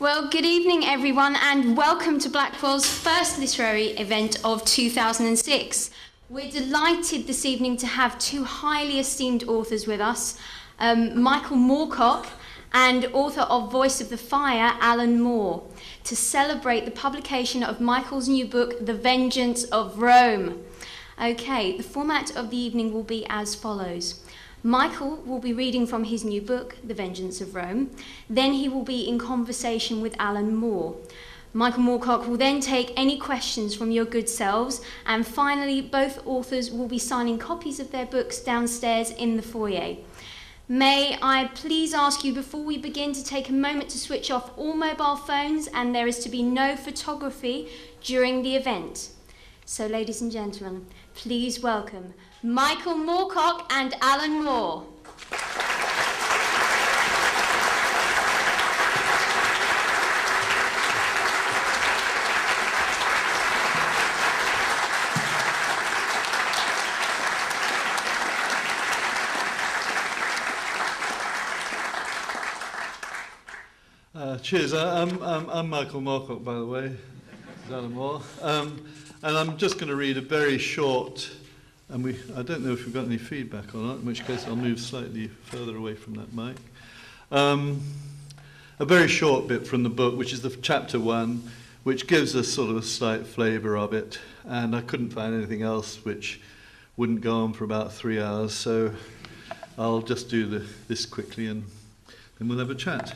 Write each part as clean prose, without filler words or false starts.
Well, good evening, everyone, and welcome to Blackwell's first literary event of 2006. We're delighted this evening to have two highly esteemed authors with us, Michael Moorcock and author of Voice of the Fire, Alan Moore, to celebrate the publication of Michael's new book, The Vengeance of Rome. Okay, the format of the evening will be as follows. Michael will be reading from his new book, The Vengeance of Rome. Then he will be in conversation with Alan Moore. Michael Moorcock will then take any questions from your good selves. And finally, both authors will be signing copies of their books downstairs in the foyer. May I please ask you before we begin to take a moment to switch off all mobile phones, and there is to be no photography during the event. So, ladies and gentlemen, please welcome Michael Moorcock and Alan Moore. Cheers. I'm Michael Moorcock, by the way. Alan Moore. And I'm just going to read a very short, and I don't know if we've got any feedback or not, in which case I'll move slightly further away from that mic. A very short bit from the book, which is the chapter 1, which gives us sort of a slight flavour of it, and I couldn't find anything else which wouldn't go on for about 3 hours, so I'll just do this quickly and then we'll have a chat.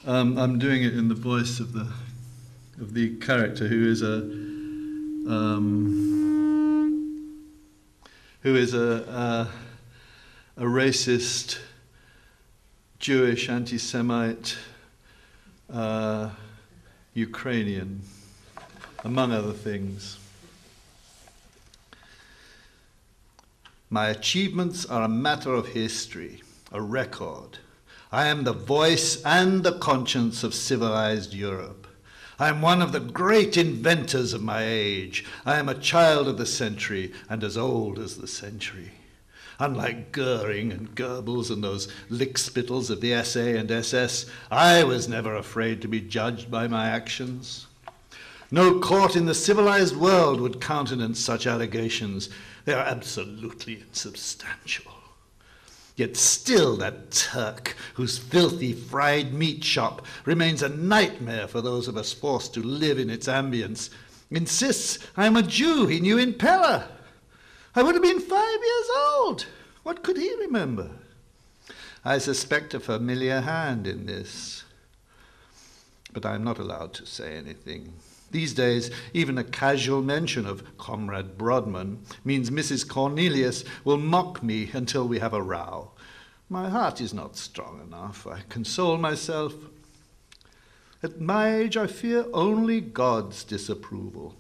I'm doing it in the voice of the character who is a racist, Jewish, anti-Semite, Ukrainian, among other things. My achievements are a matter of history, a record. I am the voice and the conscience of civilized Europe. I am one of the great inventors of my age. I am a child of the century and as old as the century. Unlike Goering and Goebbels and those lickspittles of the SA and SS, I was never afraid to be judged by my actions. No court in the civilized world would countenance such allegations. They are absolutely insubstantial. Yet still that Turk, whose filthy fried meat shop remains a nightmare for those of us forced to live in its ambience, insists I am a Jew he knew in Pella. I would have been 5 years old. What could he remember? I suspect a familiar hand in this, but I am not allowed to say anything. These days, even a casual mention of Comrade Brodman means Mrs. Cornelius will mock me until we have a row. My heart is not strong enough. I console myself. At my age, I fear only God's disapproval.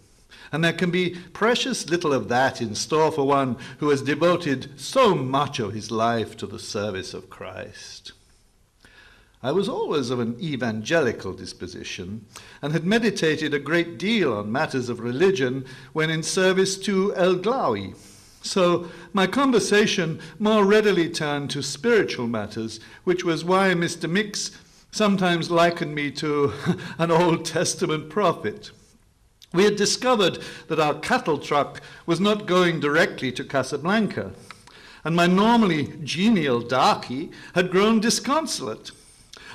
And there can be precious little of that in store for one who has devoted so much of his life to the service of Christ. I was always of an evangelical disposition and had meditated a great deal on matters of religion when in service to El Glaoui. So my conversation more readily turned to spiritual matters, which was why Mr. Mix sometimes likened me to an Old Testament prophet. We had discovered that our cattle truck was not going directly to Casablanca, and my normally genial darky had grown disconsolate.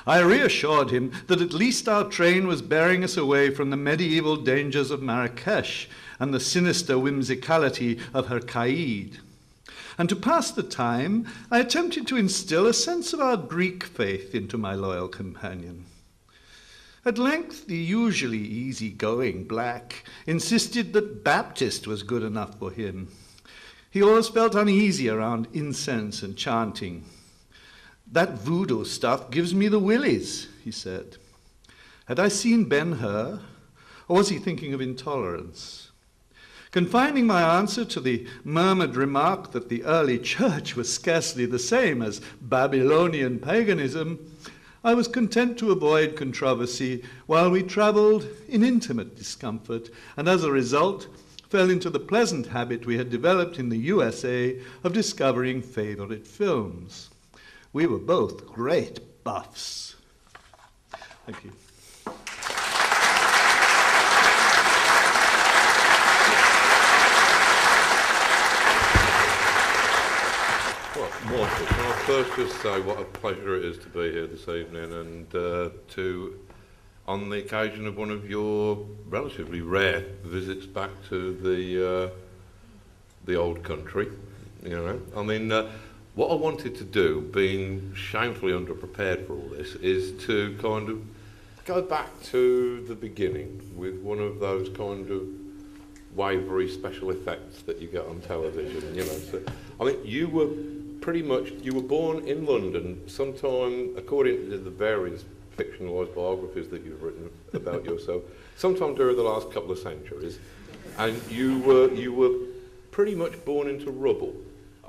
I reassured him that at least our train was bearing us away from the medieval dangers of Marrakesh and the sinister whimsicality of her Caid. And to pass the time, I attempted to instill a sense of our Greek faith into my loyal companion. At length, the usually easy-going black insisted that Baptist was good enough for him. He always felt uneasy around incense and chanting. That voodoo stuff gives me the willies, he said. Had I seen Ben-Hur, or was he thinking of intolerance? Confining my answer to the murmured remark that the early church was scarcely the same as Babylonian paganism, I was content to avoid controversy while we travelled in intimate discomfort, and as a result fell into the pleasant habit we had developed in the USA of discovering favourite films. We were both great buffs. Thank you. first just say what a pleasure it is to be here this evening, and on the occasion of one of your relatively rare visits back to the old country. You know, I mean, what I wanted to do, being shamefully underprepared for all this, is to kind of go back to the beginning with one of those kind of wavery special effects that you get on television. You know, so I mean, you were born in London sometime, according to the various fictionalised biographies that you've written about yourself, sometime during the last couple of centuries, and you were pretty much born into rubble.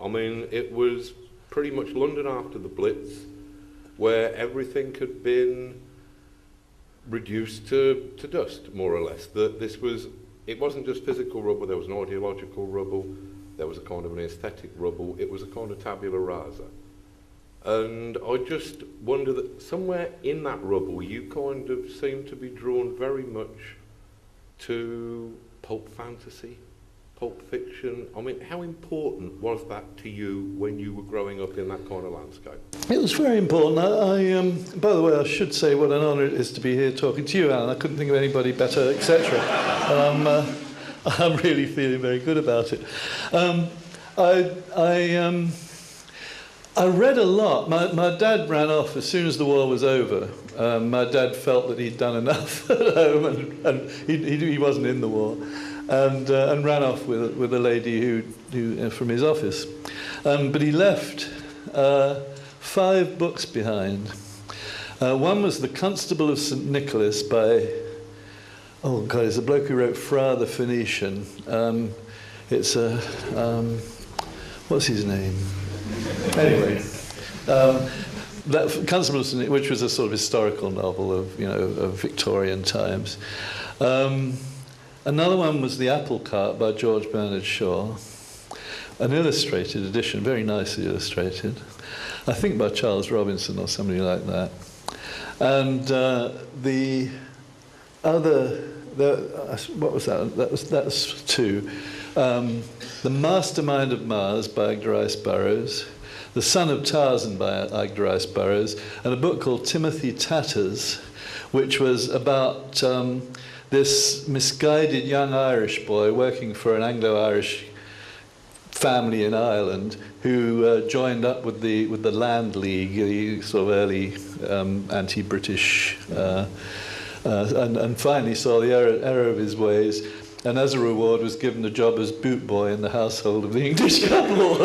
I mean, it was pretty much London after the Blitz, where everything had been reduced to dust, more or less. It wasn't just physical rubble, there was an ideological rubble, there was a kind of an aesthetic rubble, it was a kind of tabula rasa. And I just wonder that somewhere in that rubble you kind of seem to be drawn very much to pulp fantasy, pulp fiction. I mean, how important was that to you when you were growing up in that kind of landscape? It was very important. By the way, I should say what an honour it is to be here talking to you, Alan. I couldn't think of anybody better, etc. And I'm really feeling very good about it. I read a lot. My dad ran off as soon as the war was over. My dad felt that he'd done enough at home, and he wasn't in the war, and ran off with a lady who from his office. But he left 5 books behind. One was The Constable of St. Nicholas by, oh God, it's a bloke who wrote Fra the Phoenician. It's a, what's his name? Anyway, that Constable of St. Nicholas, which was a sort of historical novel of Victorian times. Another one was The Apple Cart by George Bernard Shaw, an illustrated edition, very nicely illustrated, I think by Charles Robinson or somebody like that. And the other, what was that? That was 2. The Mastermind of Mars by Agda Rice Burroughs, The Son of Tarzan by Agda Rice Burroughs, and a book called Timothy Tatters, which was about this misguided young Irish boy working for an Anglo-Irish family in Ireland who joined up with the Land League, the sort of early anti-British, and finally saw the error of his ways, and as a reward was given a job as boot boy in the household of the English couple.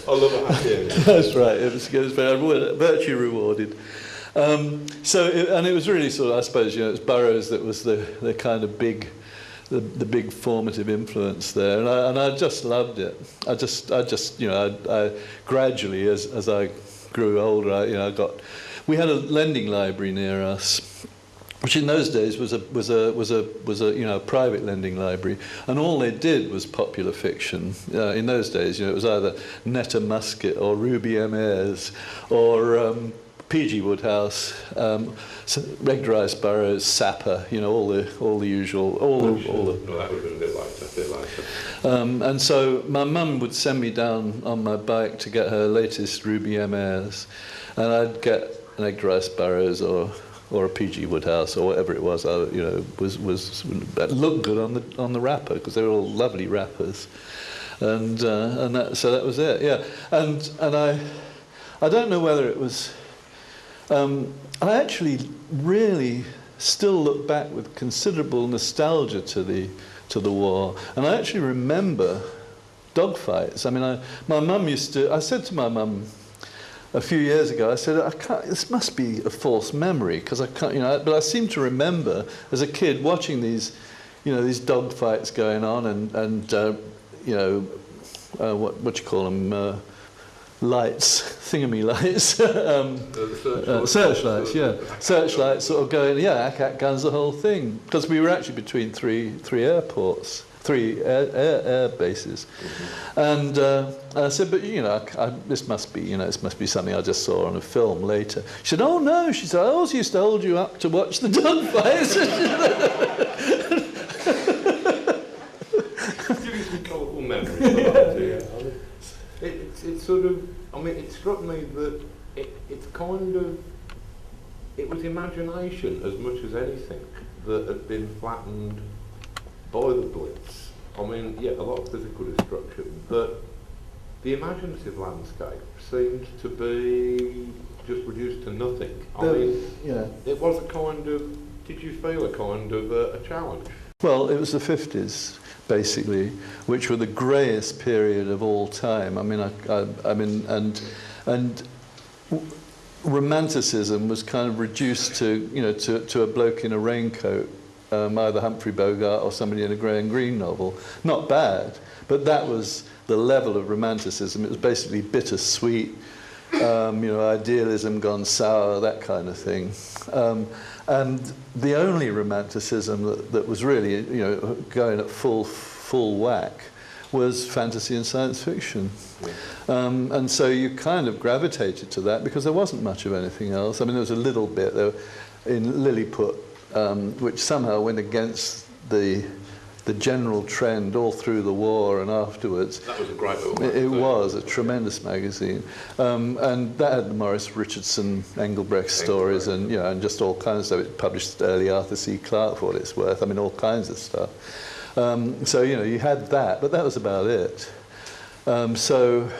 I love a happy ending. That's right. It was very virtue rewarded. It was really sort of, I suppose, it was Burroughs that was the kind of big, the big formative influence there, and I just loved it. I gradually, as I grew older, we had a lending library near us, which in those days was a private lending library, and all they did was popular fiction. In those days, it was either Netta Musket or Ruby M. Ayres or P.G. Woodhouse, Agda Rice Burroughs, Sapper, all the usual, all the. No, that would have been a bit later. And so my mum would send me down on my bike to get her latest Ruby M. Ayres, and I'd get an Agda Rice Burroughs or a P.G. Woodhouse or whatever it was. That looked good on the wrapper because they were all lovely wrappers, so that was it. Yeah, and I don't know whether it was. I actually really still look back with considerable nostalgia to the war, and I actually remember dogfights. I mean, my mum used to. I said to my mum a few years ago, I said, this must be a false memory because I can't, but I seem to remember as a kid watching these dogfights going on and what you call them. Lights, thingamy lights, searchlights, yeah, searchlights, sort of going, ACAT guns, the whole thing, because we were actually between three airports, 3 air bases, and I said, but this must be, this must be something I just saw on a film later. She said, oh no, she said, I always used to hold you up to watch the dogfights. Giving some colourful memories. It's sort of, I mean, it struck me that it's kind of, it was imagination as much as anything that had been flattened by the Blitz. I mean, yeah, a lot of physical destruction, but the imaginative landscape seemed to be just reduced to nothing. I mean, it was a kind of, did you feel a kind of a challenge? Well, it was the 50s, basically, which were the greyest period of all time. I mean, and romanticism was kind of reduced to, you know, to a bloke in a raincoat, either Humphrey Bogart or somebody in a grey and green novel. Not bad, but that was the level of romanticism. It was basically bittersweet, you know, idealism gone sour, that kind of thing. And the only romanticism that was really, you know, going at full whack was fantasy and science fiction. And so you kind of gravitated to that because there wasn't much of anything else. I mean, there was a little bit there in Lilliput, which somehow went against the general trend all through the war and afterwards. That was a great little magazine. It was a tremendous magazine. And that had the Morris Richardson, Engelbrecht stories and, you know, and just all kinds of stuff. It published early Arthur C. Clarke for what it's worth. I mean, all kinds of stuff. So, you know, you had that, but that was about it. So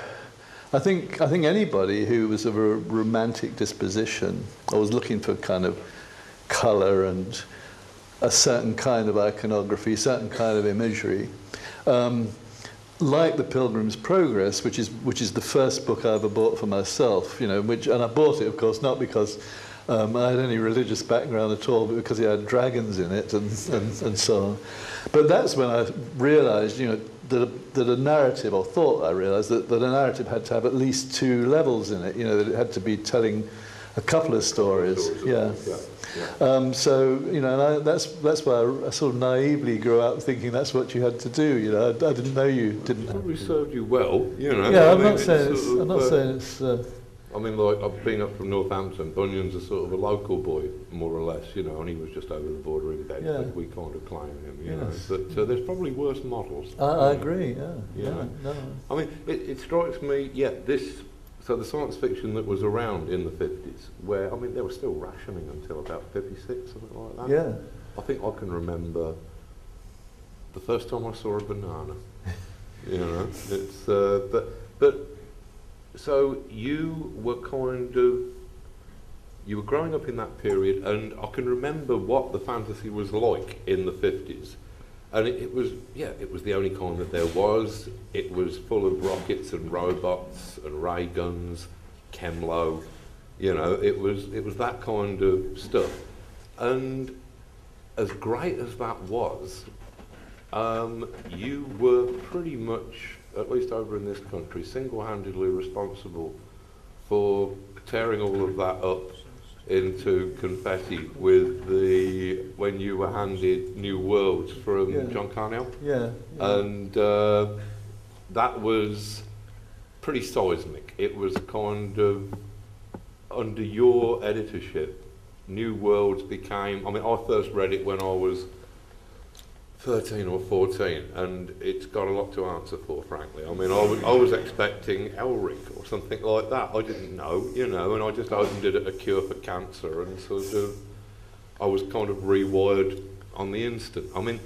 I think anybody who was of a romantic disposition or was looking for kind of colour and a certain kind of iconography, certain kind of imagery, like The Pilgrim's Progress, which is the first book I ever bought for myself, you know, and I bought it, of course, not because I had any religious background at all, but because it had dragons in it and so on. But that's when I realised, you know, that a narrative, or thought I realised, that a narrative had to have at least two levels in it, you know, that it had to be telling a couple of stories. Yeah. So, you know, and that's why I sort of naively grew up thinking that's what you had to do, you know. I didn't know you didn't. It probably served you well, you know. Yeah, I'm not saying it's... I mean, like, I've been up from Northampton. Bunyan's a sort of a local boy, more or less, you know, and he was just over the border in Bedford. We kind of claim him, you know. But there's probably worse models. I agree, yeah. No. I mean, it strikes me, so the science fiction that was around in the 50s, where, I mean, they were still rationing until about 56, something like that. Yeah. I think I can remember the first time I saw a banana. You know, it's, but so you were you were growing up in that period, and I can remember what the fantasy was like in the 50s. And it was the only kind that there was. It was full of rockets and robots and ray guns, Chemlo, you know, it was that kind of stuff. And as great as that was, you were pretty much, at least over in this country, single-handedly responsible for tearing all of that up into confetti with when you were handed New Worlds from John Carnell. And that was pretty seismic. It was kind of, under your editorship, New Worlds became, I mean, I first read it when I was 13 or 14, and it's got a lot to answer for, frankly. I mean, I was expecting Elric or something like that. I didn't know, you know, and I just opened it at A Cure for Cancer, and sort of, I was kind of rewired on the instant. I mean,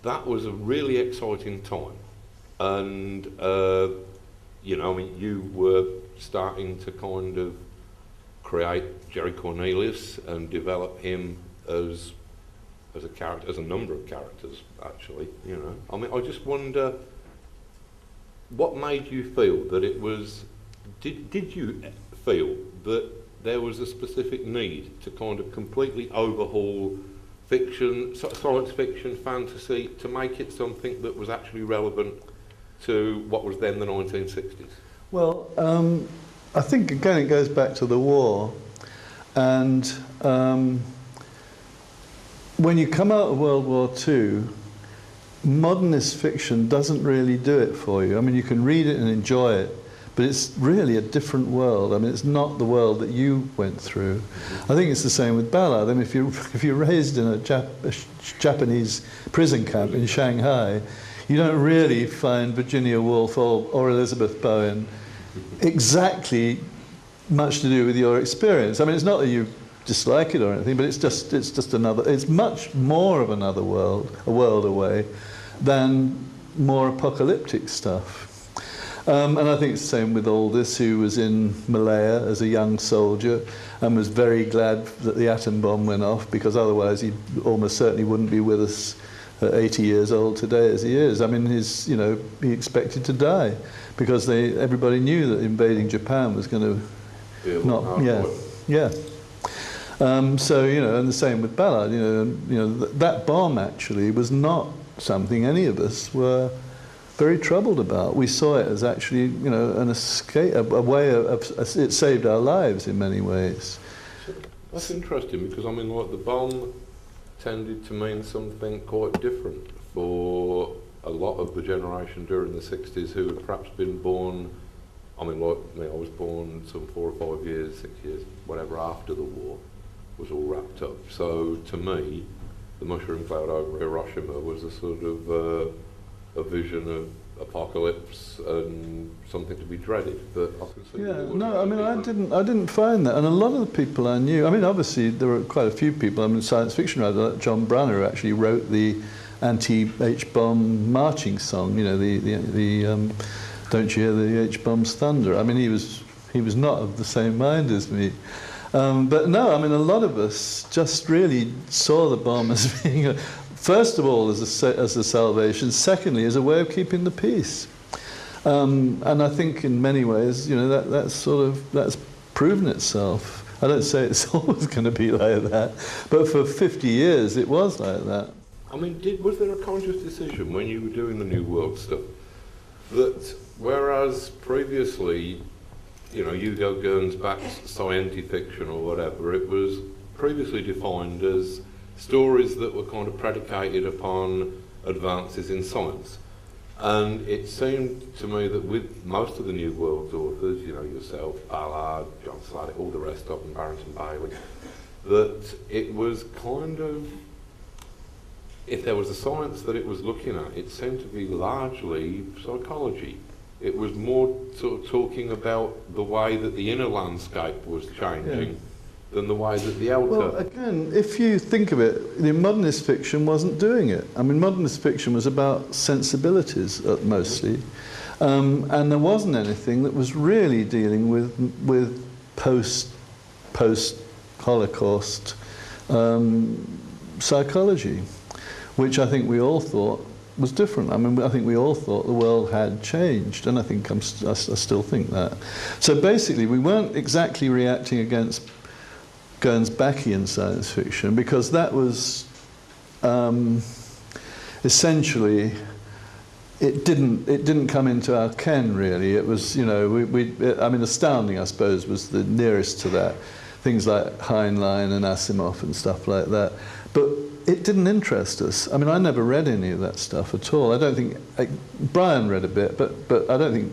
that was a really exciting time. And, you know, I mean, you were starting to kind of create Jerry Cornelius and develop him as a character, as a number of characters, actually, you know. I mean, I just wonder, what made you feel that it was, did you feel that there was a specific need to kind of completely overhaul fiction, science fiction, fantasy, to make it something that was actually relevant to what was then the 1960s? Well, I think, again, it goes back to the war, and when you come out of World War II, modernist fiction doesn't really do it for you. I mean, you can read it and enjoy it, but it's really a different world. I mean, it's not the world that you went through. I think it's the same with Ballard. I mean, if you're raised in a Japanese prison camp in Shanghai, you don't really find Virginia Woolf or Elizabeth Bowen exactly much to do with your experience. I mean, it's not that you dislike it or anything, but it's just another. It's much more of another world, a world away, than more apocalyptic stuff. And I think it's the same with Aldous, who was in Malaya as a young soldier and was very glad that the atom bomb went off, because otherwise he almost certainly wouldn't be with us at 80 years old today as he is. I mean, he expected to die because everybody knew that invading Japan was going to yeah. So, and the same with Ballard. That bomb actually was not something any of us were very troubled about. We saw it as actually, an escape, a way of it saved our lives in many ways. That's interesting, because I mean, like, the bomb tended to mean something quite different for a lot of the generation during the 60s who had perhaps been born. I mean, like me, I was born some 4 or 5 years, 6 years, whatever, after the war was all wrapped up. So to me, the mushroom cloud over Hiroshima was a sort of a vision of apocalypse and something to be dreaded. But I can see. Yeah, no, I mean, I didn't find that, and a lot of the people I knew. I mean, obviously there were quite a few people. I mean, science fiction writer like John Brunner, who actually wrote the anti-H-bomb marching song. The Don't You Hear the H-bomb's Thunder? I mean, he was not of the same mind as me. But no, I mean, a lot of us just really saw the bomb as being, first of all, as a salvation, secondly, as a way of keeping the peace. And I think in many ways, that's proven itself. I don't say it's always going to be like that, but for 50 years it was like that. I mean, was there a conscious decision when you were doing the New World stuff that, whereas previously, Hugo Gernsback's science fiction or whatever, it was previously defined as stories that were kind of predicated upon advances in science. And it seemed to me that with most of the New World authors, yourself, Ballard, John Sladdick, all the rest of them, Barrington Bailey, that it was kind of, if there was a science that it was looking at, it seemed to be largely psychology. It was more sort of talking about the way that the inner landscape was changing than the way that the outer. Well, again, if you think of it, the modernist fiction wasn't doing it. I mean, modernist fiction was about sensibilities mostly, and there wasn't anything that was really dealing with post-Holocaust psychology, which I think we all thought was different. I mean, I think we all thought the world had changed, and I think I still think that. So basically, we weren't exactly reacting against Gernsbackian science fiction, because that was essentially, it didn't come into our ken really. It was, I mean, Astounding, I suppose, was the nearest to that. Things like Heinlein and Asimov and stuff like that. But it didn't interest us. I mean, I never read any of that stuff at all. I don't think Brian read a bit, but I don't think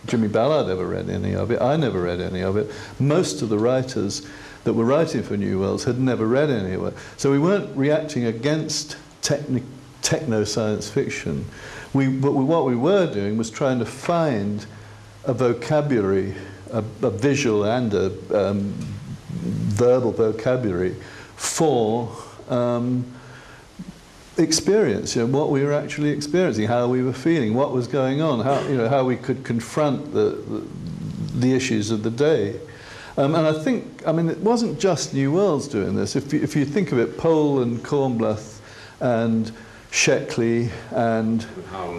Jimmy Ballard ever read any of it. I never read any of it. Most of the writers that were writing for New Worlds had never read any of it. So we weren't reacting against techno science fiction. What we were doing was trying to find a vocabulary, a visual and a verbal vocabulary for experience, what we were actually experiencing, how we were feeling, what was going on, how we could confront the issues of the day. And I think, I mean, it wasn't just New Worlds doing this. If you think of it, Pohl and Kornbluth and Sheckley and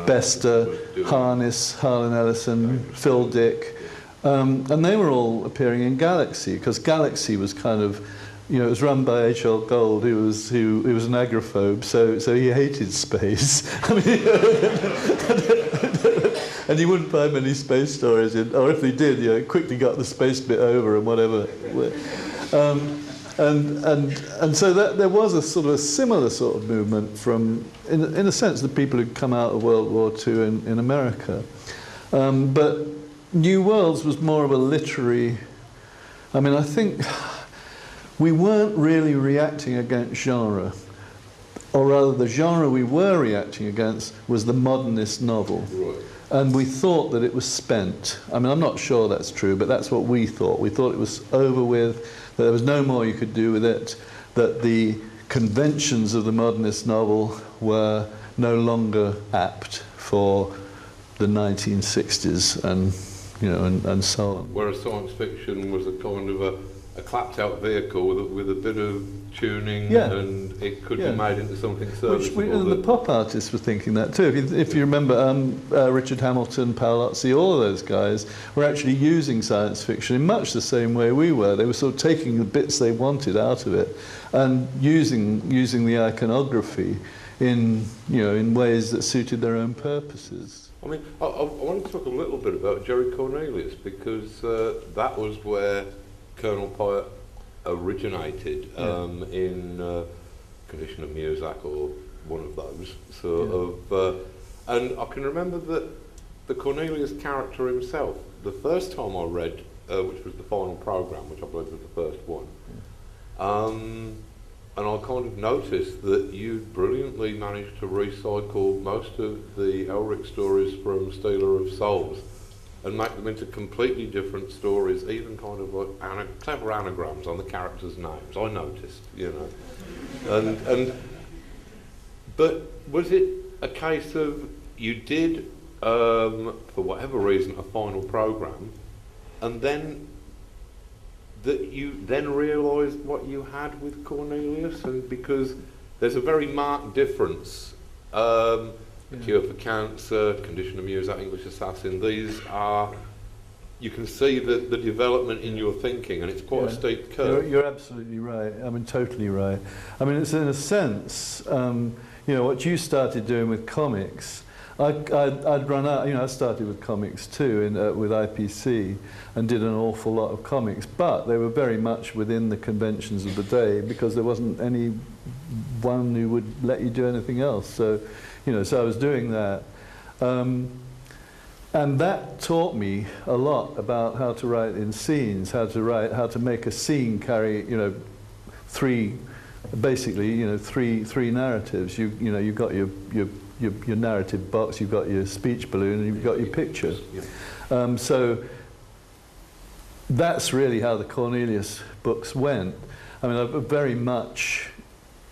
Bester, Harness, Harlan Ellison, Phil Dick, and they were all appearing in Galaxy, because Galaxy was kind of, it was run by H.L. Gold, who was an agoraphobe, so he hated space. I mean, and you wouldn't find many space stories or if they did, quickly got the space bit over and whatever. And so that there was a sort of a similar sort of movement from, in a sense, the people who'd come out of World War II in America. But New Worlds was more of a literary. I mean, I think we weren't really reacting against genre, or rather the genre we were reacting against was the modernist novel. Right. And we thought that it was spent. I mean, I'm not sure that's true, but that's what we thought. We thought it was over with, that there was no more you could do with it, that the conventions of the modernist novel were no longer apt for the 1960s and so on. Whereas science fiction was a kind of a clapped-out vehicle with a bit of tuning, and it could be made into something serviceable. And the pop artists were thinking that too. If you remember, Richard Hamilton, Paolozzi, all of those guys were actually using science fiction in much the same way we were. They were sort of taking the bits they wanted out of it and using the iconography in ways that suited their own purposes. I mean, I want to talk a little bit about Jerry Cornelius, because that was where Colonel Pyatt originated in Condition of Muzak, or one of those sort of. And I can remember that the Cornelius character himself, the first time I read, which was the final programme, which I believe was the first one, and I kind of noticed that you brilliantly managed to recycle most of the Elric stories from Stealer of Souls and make them into completely different stories, even kind of like clever anagrams on the characters' names. I noticed, but was it a case of you did, for whatever reason, a final programme, and then that you then realised what you had with Cornelius? And because there's a very marked difference. Cure for Cancer, Condition of Muzak, English Assassin, these are, you can see the development in your thinking, and it's quite a steep curve. You're absolutely right. I mean, totally right. I mean, it's in a sense, what you started doing with comics, I'd run out, I started with comics too, with IPC, and did an awful lot of comics, but they were very much within the conventions of the day, because there wasn't any one who would let you do anything else. So, so I was doing that. And that taught me a lot about how to write in scenes, how to make a scene carry, three narratives. You've got your narrative box, you've got your speech balloon, and you've got your picture. So that's really how the Cornelius books went. I mean, very much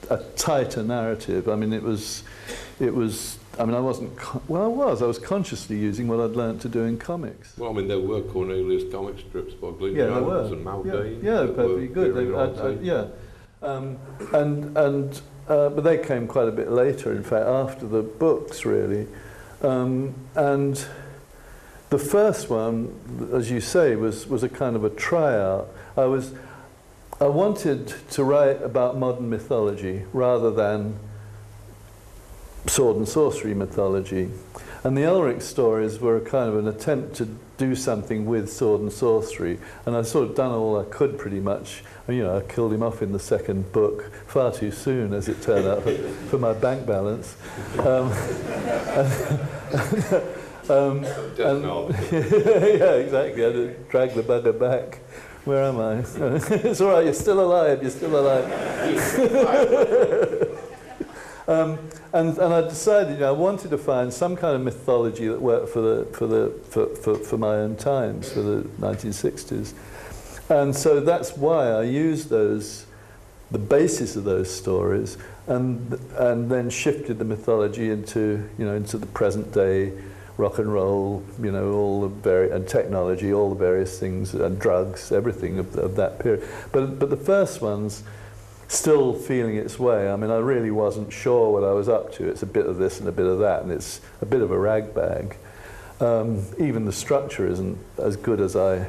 a tighter narrative. I mean, I was consciously using what I'd learnt to do in comics. Well, I mean, there were Cornelius comic strips by Glyn Jones and Maldine. Yeah, perfectly good. But they came quite a bit later, in fact, after the books, really. And the first one, as you say, was a kind of a tryout. I wanted to write about modern mythology rather than sword and sorcery mythology. And the Elric stories were a kind of an attempt to do something with sword and sorcery. And I'd sort of done all I could, pretty much. I killed him off in the second book far too soon, as it turned out, for my bank balance. Yeah, exactly. I had to drag the bugger back. Where am I? It's all right. You're still alive. You're still alive. And I decided, I wanted to find some kind of mythology that worked for my own times, for the 1960s. And so that's why I used the basis of those stories, and then shifted the mythology into the present day, rock and roll, all the and technology, all the various things, and drugs, everything of that period. But the first one's still feeling its way. I mean, I really wasn't sure what I was up to. It's a bit of this and a bit of that, and it's a bit of a rag bag. Even the structure isn't as good as I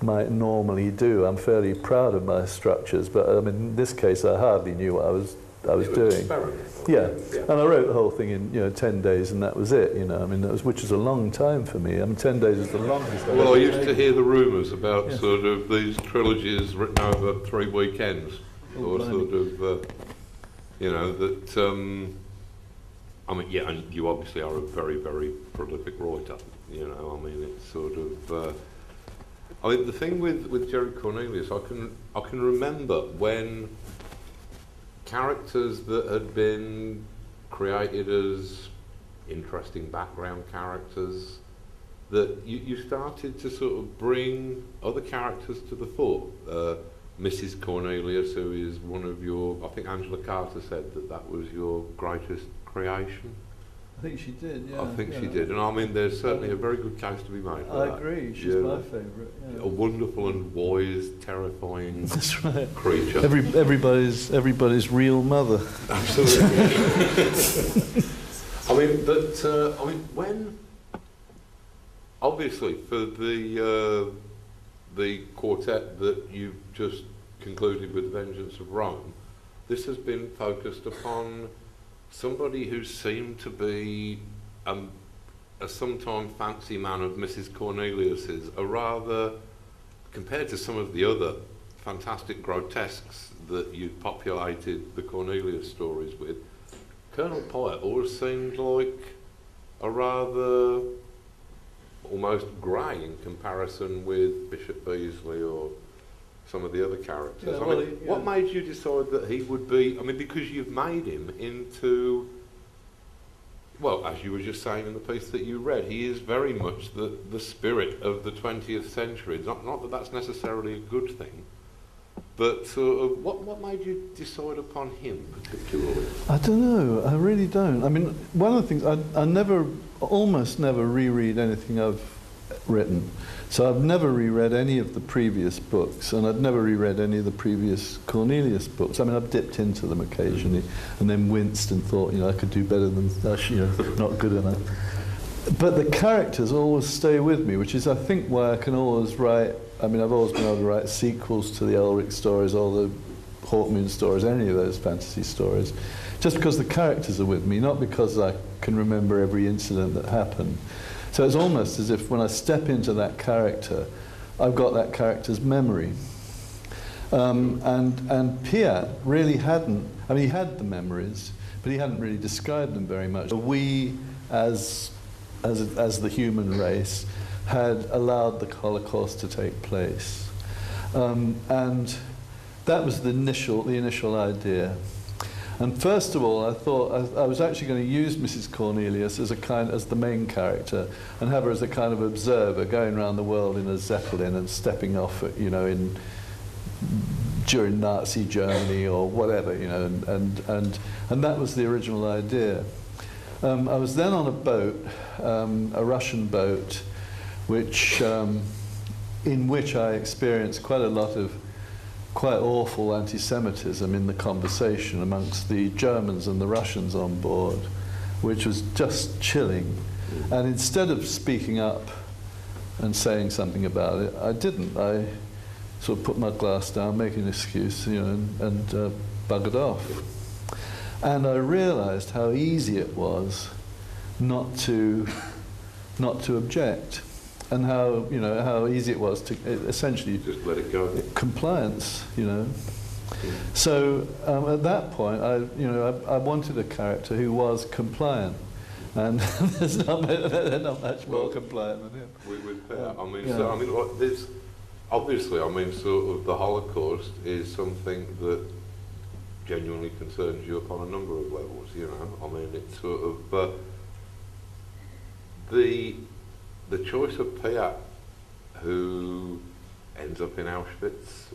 might normally do. I'm fairly proud of my structures, but I mean, in this case, I hardly knew what I was doing. Yeah, and I wrote the whole thing in 10 days, and that was it. I mean, which is a long time for me. I mean, 10 days is the longest. Well, I used to hear the rumours about sort of these trilogies written over 3 weekends, or sort of, that. I mean, yeah, and you obviously are a very, very prolific writer. I mean, it's sort of. I mean, the thing with Jerry Cornelius, I can remember when characters that had been created as interesting background characters, that you started to sort of bring other characters to the fore. Mrs. Cornelius, who is one of your, I think Angela Carter said that was your greatest creation. I think she did, yeah. I think she did, and I mean there's certainly a very good case to be made for that. I agree, she's my favourite. Yeah. A wonderful and wise, terrifying That's right. creature. Everybody's real mother. Absolutely. I mean, when obviously for the quartet that you've just concluded with Vengeance of Rome, this has been focused upon somebody who seemed to be a sometime fancy man of Mrs. Cornelius's, a rather, compared to some of the other fantastic grotesques that you'd populated the Cornelius stories with, Colonel Pyatt always seemed like a rather almost grey in comparison with Bishop Beasley or some of the other characters. Yeah, I mean, what made you decide that he would be, I mean, because you've made him into, well, as you were just saying in the piece that you read, he is very much the spirit of the 20th century. Not that that's necessarily a good thing, but what made you decide upon him particularly? I don't know, I really don't. I mean, one of the things, I almost never reread anything I've written. So I've never reread any of the previous books, and I've never reread any of the previous Cornelius books. I mean, I've dipped into them occasionally and then winced and thought, I could do better than that, not good enough. But the characters always stay with me, which is, I think, why I can always write. I mean, I've always been able to write sequels to the Elric stories, or the Hawkmoon stories, any of those fantasy stories, just because the characters are with me, not because I can remember every incident that happened. So it's almost as if when I step into that character, I've got that character's memory. And Pyatt really hadn't. I mean, he had the memories, but he hadn't really described them very much. We, as the human race, had allowed the Holocaust to take place, and that was the initial idea. And first of all, I thought I was actually going to use Mrs. Cornelius as the main character, and have her as a kind of observer, going around the world in a zeppelin and stepping off, during Nazi Germany or whatever, and that was the original idea. I was then on a boat, a Russian boat, in which I experienced quite a lot of quite awful anti-Semitism in the conversation amongst the Germans and the Russians on board, which was just chilling. And instead of speaking up and saying something about it, I didn't. I sort of put my glass down, make an excuse, and buggered off. And I realised how easy it was not to object. And how easy it was to essentially just let it go. Compliance, So at that point, I wanted a character who was compliant, and there's not much more compliant than him. With Pyatt, there's obviously, sort of the Holocaust is something that genuinely concerns you upon a number of levels. It's sort of, but the choice of Pyatt, who ends up in Auschwitz,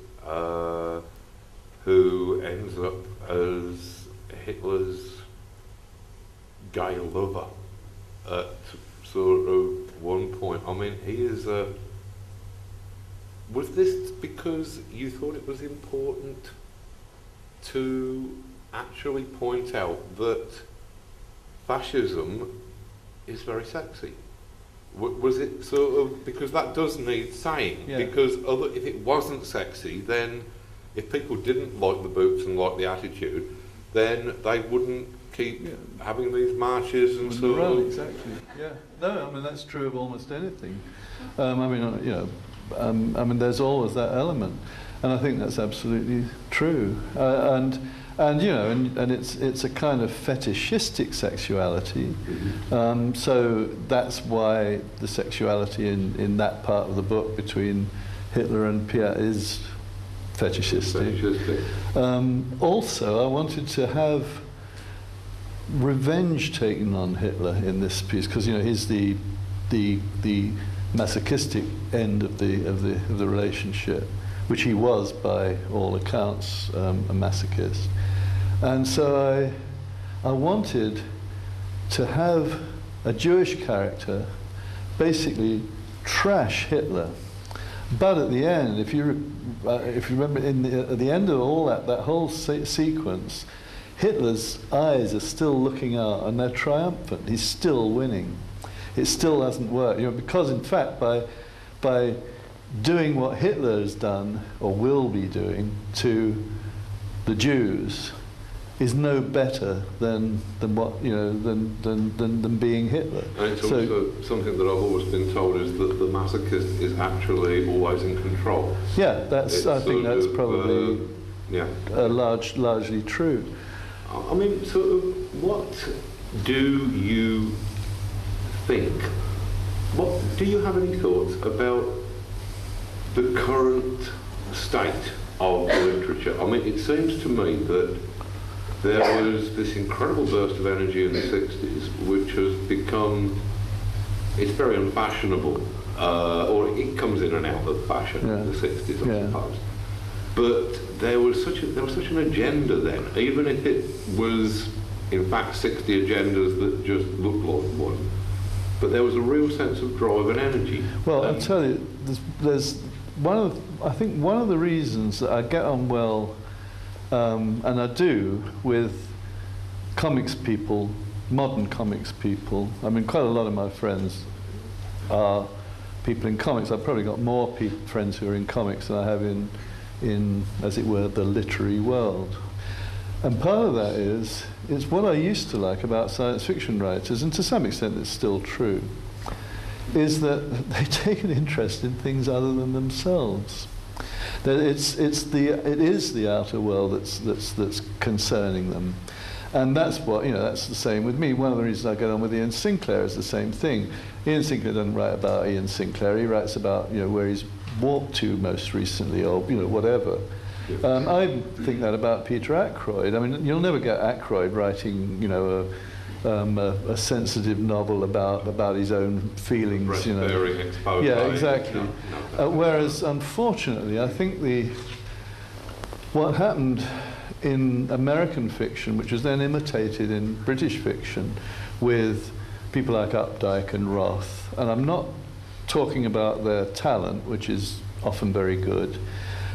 who ends up as Hitler's gay lover at sort of one point. He is was this because you thought it was important to actually point out that fascism is very sexy? Was it sort of, because that does need saying, because if it wasn't sexy, then if people didn't like the boots and like the attitude, then they wouldn't keep having these marches and so on. Exactly, yeah. No, that's true of almost anything. There's always that element, and I think that's absolutely true. And it's a kind of fetishistic sexuality. So that's why the sexuality in that part of the book between Hitler and Pyatt is fetishistic. Also, I wanted to have revenge taken on Hitler in this piece, because he's the masochistic end of the relationship, which he was by all accounts a masochist, and so I wanted to have a Jewish character basically trash Hitler. But at the end, if you remember, at the end of all that whole sequence, Hitler's eyes are still looking out and they're triumphant. He's still winning. It still hasn't worked, because in fact by doing what Hitler has done or will be doing to the Jews is no better than what than being Hitler. And it's also something that I've always been told is that the masochist is actually always in control. Yeah, I think that's probably largely true. I mean, sort of, what do you think? Do you have any thoughts about the current state of literature? I mean, it seems to me that there was this incredible burst of energy in the 60s, which has become, it's very unfashionable, or it comes in and out of fashion in the 60s, I suppose. But there was such an agenda then, even if it was, in fact, 60 agendas that just looked like one. But there was a real sense of drive and energy. Well, I'll tell you, there's I think one of the reasons that I get on well, and I do, with comics people, modern comics people. I mean, quite a lot of my friends are people in comics. I've probably got more friends who are in comics than I have in, as it were, the literary world. And part of that is, it's what I used to like about science fiction writers, and to some extent it's still true, is that they take an interest in things other than themselves. That it is the outer world that's concerning them, and that's what that's the same with me. One of the reasons I get on with Ian Sinclair is the same thing. Ian Sinclair doesn't write about Ian Sinclair. He writes about where he's walked to most recently, or whatever. I think that about Peter Ackroyd. I mean, you'll never get Ackroyd writing a sensitive novel about his own feelings, Yeah, exactly. Whereas, unfortunately, I think what happened in American fiction, which was then imitated in British fiction, with people like Updike and Roth, and I'm not talking about their talent, which is often very good,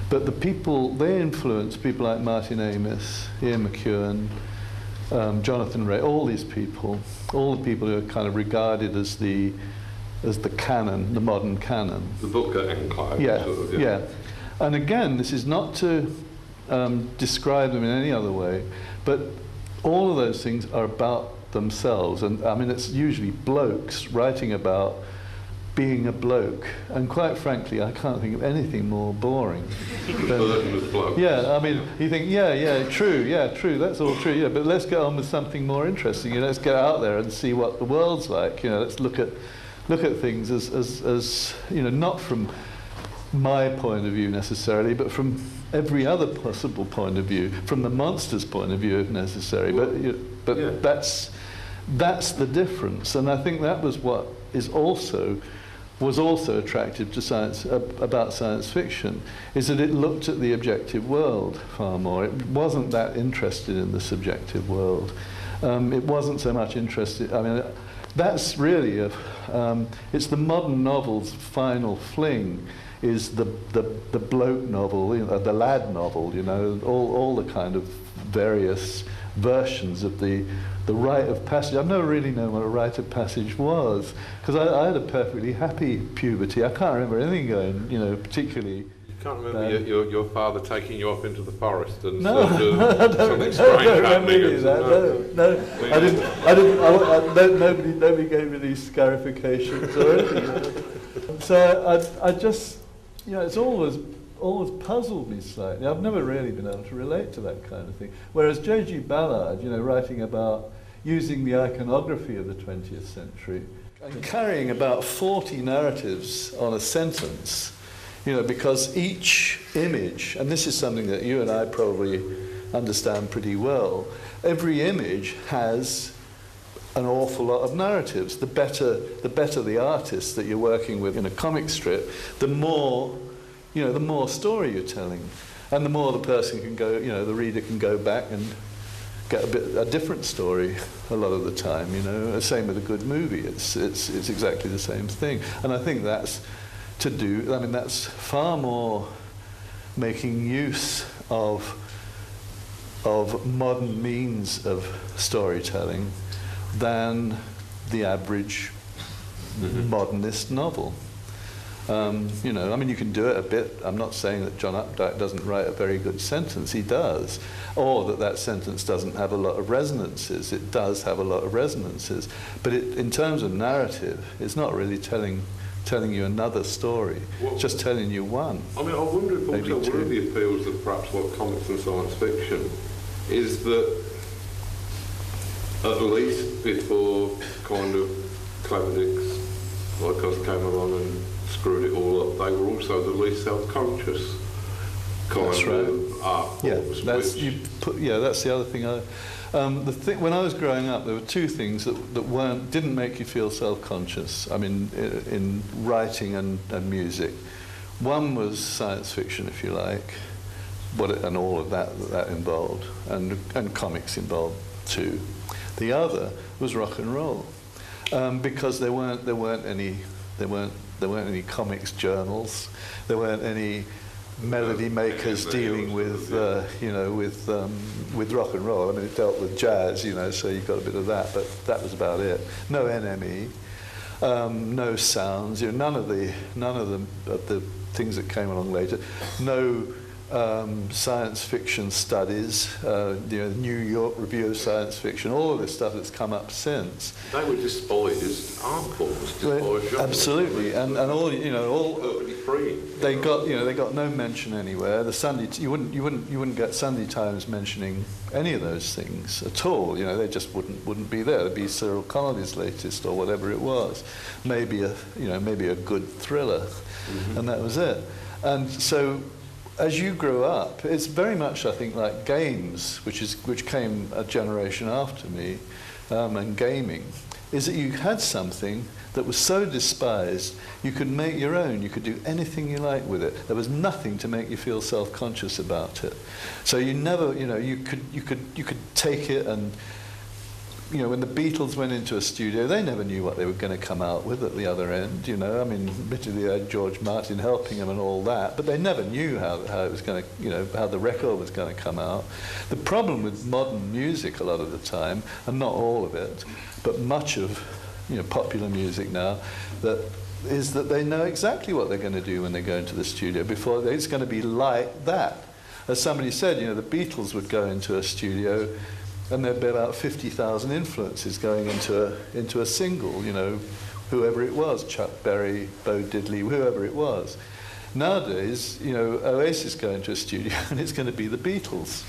but they influenced people like Martin Amis, Ian McEwan, Jonathan Ray, all these people, all the people who are kind of regarded as the canon, the modern canon. The Booker enclave. Yeah. And again, this is not to describe them in any other way, but all of those things are about themselves. And I mean, it's usually blokes writing about being a bloke, and quite frankly, I can't think of anything more boring than, yeah, I mean, you think, true, that's all true, but let's get on with something more interesting. Let's get out there and see what the world's like. Let's look at things as not from my point of view necessarily, but from every other possible point of view, from the monster's point of view if necessary. But that's the difference, and I think that was what was also attractive to about science fiction, is that it looked at the objective world far more. It wasn't that interested in the subjective world. It wasn't so much interested. I mean, that's really it's the modern novel's final fling, is the bloke novel, the lad novel. All the kind of various versions of the rite of passage. I've never really known what a rite of passage was, because I had a perfectly happy puberty. I can't remember anything going, particularly. You can't remember your father taking you off into the forest and no, something strange happening? Nobody gave me these scarifications or anything. So I just, it's always puzzled me slightly. I've never really been able to relate to that kind of thing. Whereas J.G. Ballard, writing about using the iconography of the 20th century and carrying about 40 narratives on a sentence, because each image, and this is something that you and I probably understand pretty well. Every image has an awful lot of narratives. The better the artist that you're working with in a comic strip, the more story you're telling, and the more the person can go, the reader can go back and get a different story a lot of the time. Same with a good movie. It's exactly the same thing, and I think that's that's far more making use of modern means of storytelling than the average modernist novel. You can do it a bit. I'm not saying that John Updike doesn't write a very good sentence. He does. Or that sentence doesn't have a lot of resonances. It does have a lot of resonances. But in terms of narrative, it's not really telling you another story. It's just telling you one. I wonder if also one of the appeals of perhaps what comics and science fiction is that at least before kind of clever dicks like us came along and screwed it all up, they were also the least self-conscious kind of art forms. That's the other thing. When I was growing up, there were two things that didn't make you feel self-conscious. In writing and music. One was science fiction, if you like, and all of that involved, and comics involved too. The other was rock and roll, because there weren't any comics journals, there weren't any melody makers dealing with rock and roll. It dealt with jazz, so you got a bit of that, but that was about it. No NME, no sounds, none of the things that came along later. No science fiction studies, New York Review of Science Fiction, all of this stuff that's come up since. They were despised art forms, absolutely, and all perfectly free. They got no mention anywhere. You wouldn't get Sunday Times mentioning any of those things at all. They just wouldn't be there. It'd be Cyril Connolly's latest or whatever it was, maybe a good thriller, and that was it. And so, as you grew up, it's very much, I think, like games, which came a generation after me, and gaming, is that you had something that was so despised, you could make your own, you could do anything you like with it. There was nothing to make you feel self-conscious about it. So you never, you could take it and, when the Beatles went into a studio, they never knew what they were going to come out with at the other end, admittedly they had George Martin helping them and all that, but they never knew how it was going to, how the record was going to come out. The problem with modern music a lot of the time, and not all of it, but much of popular music now, is that they know exactly what they're going to do when they go into the studio. It's going to be like that. As somebody said, the Beatles would go into a studio and there'd be about 50,000 influences going into a single, whoever it was, Chuck Berry, Bo Diddley, whoever it was. Nowadays, Oasis go into a studio and it's going to be the Beatles.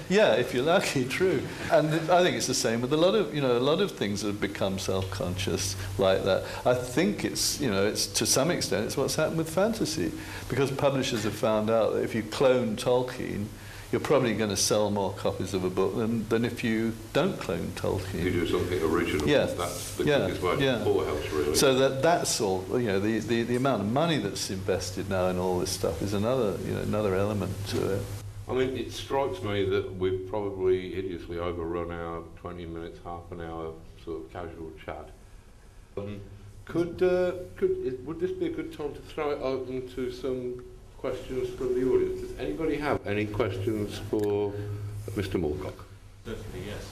If you're lucky, true. And I think it's the same with a lot of things that have become self-conscious like that. I think it's to some extent it's what's happened with fantasy, because publishers have found out that if you clone Tolkien, you're probably going to sell more copies of a book than if you don't clone Tolkien. You do something original. Yeah. That's the quickest way to poorhouse, really. So that's all. The amount of money that's invested now in all this stuff is another element to it. It strikes me that we've probably hideously overrun our 20 minutes, half an hour sort of casual chat. Would this be a good time to throw it open to some questions from the audience? Does anybody have any questions for Mr. Moorcock? Certainly, yes.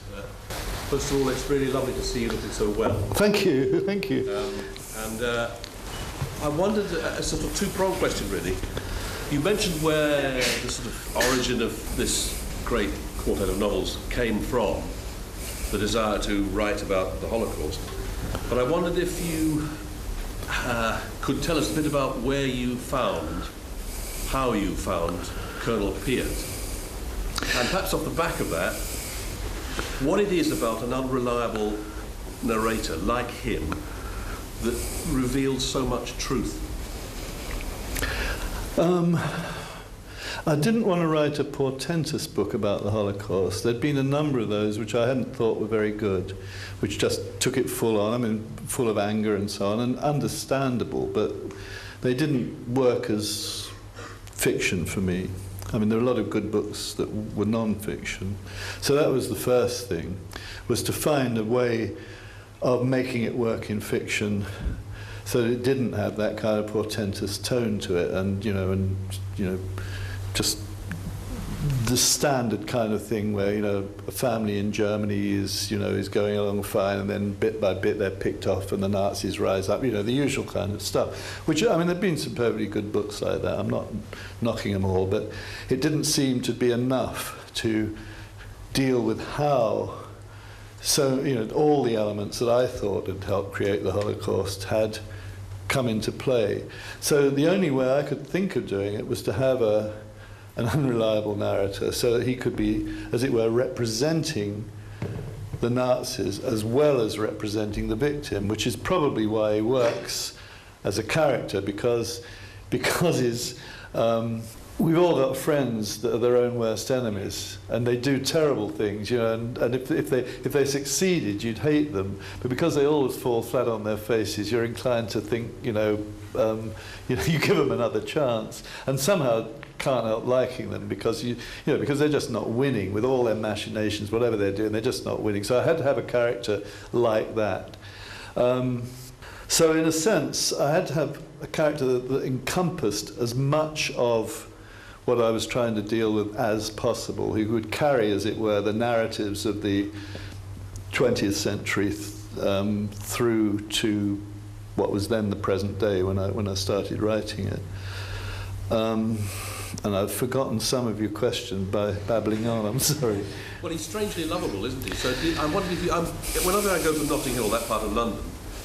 First of all, it's really lovely to see you looking so well. Thank you. I wondered, a sort of two-pronged question, really. You mentioned where the sort of origin of this great quartet of novels came from, the desire to write about the Holocaust. But I wondered if you could tell us a bit about how you found Colonel Peart. And perhaps off the back of that, what it is about an unreliable narrator like him that reveals so much truth. I didn't want to write a portentous book about the Holocaust. There'd been a number of those which I hadn't thought were very good, which just took it full on, I mean, full of anger and so on, and understandable, but they didn't work as fiction for me. I mean, there are a lot of good books that were non-fiction. So that was the first thing, was to find a way of making it work in fiction so that it didn't have that kind of portentous tone to it, and just the standard kind of thing where, a family in Germany is going along fine, and then bit by bit they're picked off and the Nazis rise up, the usual kind of stuff. Which, I mean, there've been some perfectly good books like that. I'm not knocking them all, but it didn't seem to be enough to deal with how, all the elements that I thought had helped create the Holocaust had come into play. So the only way I could think of doing it was to have an unreliable narrator, so that he could be, as it were, representing the Nazis as well as representing the victim, which is probably why he works as a character, because we've all got friends that are their own worst enemies, and they do terrible things, and if they succeeded, you'd hate them, but because they always fall flat on their faces, you're inclined to think, you give them another chance, and somehow can't help liking them because because they're just not winning with all their machinations, whatever they're doing, they're just not winning. So I had to have a character like that. So in a sense, I had to have a character that encompassed as much of what I was trying to deal with as possible, who would carry, as it were, the narratives of the 20th century through to what was then the present day when I started writing it. And I've forgotten some of your question by babbling on, I'm sorry. Well, he's strangely lovable, isn't he? So I'm wondering if whenever I go to Notting Hill, that part of London,